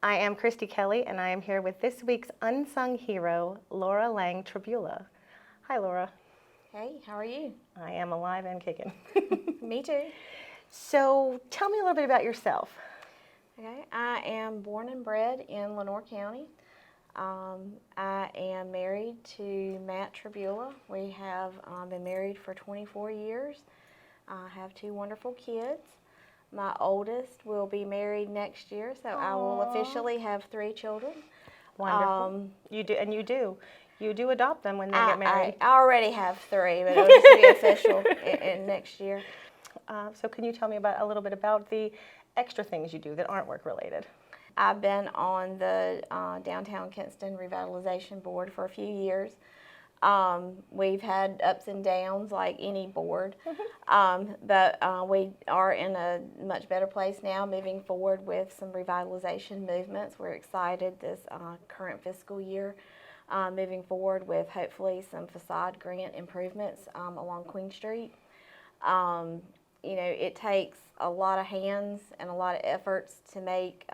I am Christy Kelly, and I am here with this week's Unsung Hero, Lara Lang Tribula. Hi, Laura. Hey, how are you? I am alive and kicking. Me too. So tell me a little bit about yourself. Okay, I am born and bred in Lenoir County. I am married to Matt Tribula. We have been married for 24 years. I have two wonderful kids. My oldest will be married next year, so I will officially have 3 children. Wonderful. You do adopt them when they get married. I already have 3, but it'll just be official in next year. So can you tell me a little bit about the extra things you do that aren't work related? I've been on the Downtown Kinston Revitalization Board for a few years. We've had ups and downs like any board, but we are in a much better place now, moving forward with some revitalization movements. We're excited this current fiscal year, moving forward with hopefully some facade grant improvements along Queen Street. You know, it takes a lot of hands and a lot of efforts to make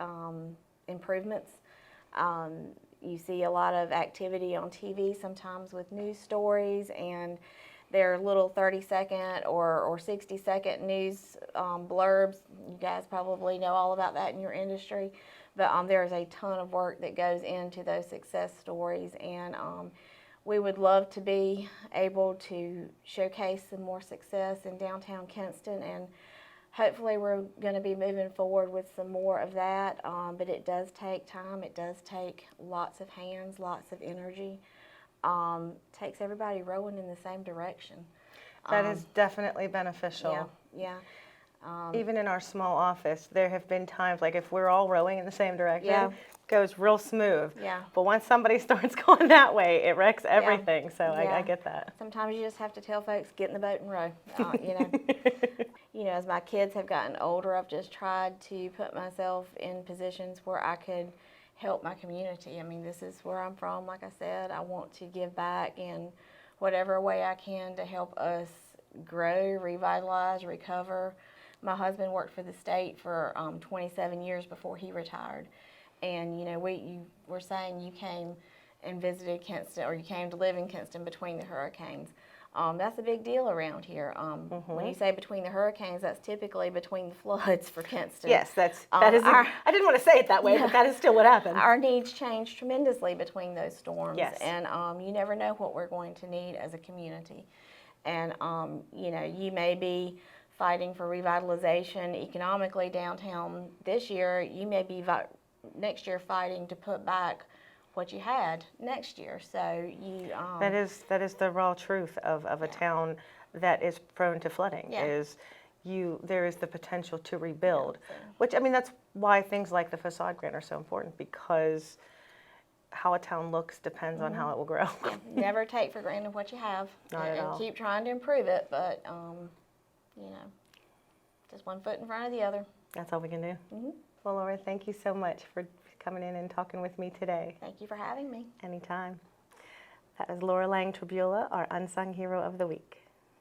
improvements. You see a lot of activity on TV sometimes with news stories, and their little 30-second or 60-second news blurbs. You guys probably know all about that in your industry, but there is a ton of work that goes into those success stories, and we would love to be able to showcase some more success in downtown Kinston, and hopefully we're going to be moving forward with some more of that, but it does take time. It does take lots of hands, lots of energy. Takes everybody rowing in the same direction. That is definitely beneficial. Yeah. Even in our small office, there have been times, like if we're all rowing in the same direction, Yeah. it goes real smooth. Yeah. But once somebody starts going that way, it wrecks everything. So Yeah. I get that. Sometimes you just have to tell folks, get in the boat and row, you know. You know, as my kids have gotten older, I've just tried to put myself in positions where I could help my community. I mean, this is where I'm from, like I said. I want to give back in whatever way I can to help us grow, revitalize, recover. My husband worked for the state for 27 years before he retired. And, you know, you were saying you came and visited Kinston, or you came to live in Kinston between the hurricanes. That's a big deal around here. When you say between the hurricanes, that's typically between the floods for Kinston. Yes, that is. I didn't want to say it that way, but that is still what happened. Our needs change tremendously between those storms, yes. And you never know what we're going to need as a community. And you know, you may be fighting for revitalization economically downtown this year. You may be next year fighting to put back what you had next year. So you that is the raw truth of a town that is prone to flooding. There is the potential to rebuild, which, I mean, that's why things like the facade grant are so important, because how a town looks depends on how it will grow. Never take for granted what you have. Not at all. Keep trying to improve it, but you know, just one foot in front of the other. That's all we can do. Well, Laura, thank you so much for coming in and talking with me today. Thank you for having me. Anytime. That is Lara Lang Tribula, our Unsung Hero of the Week.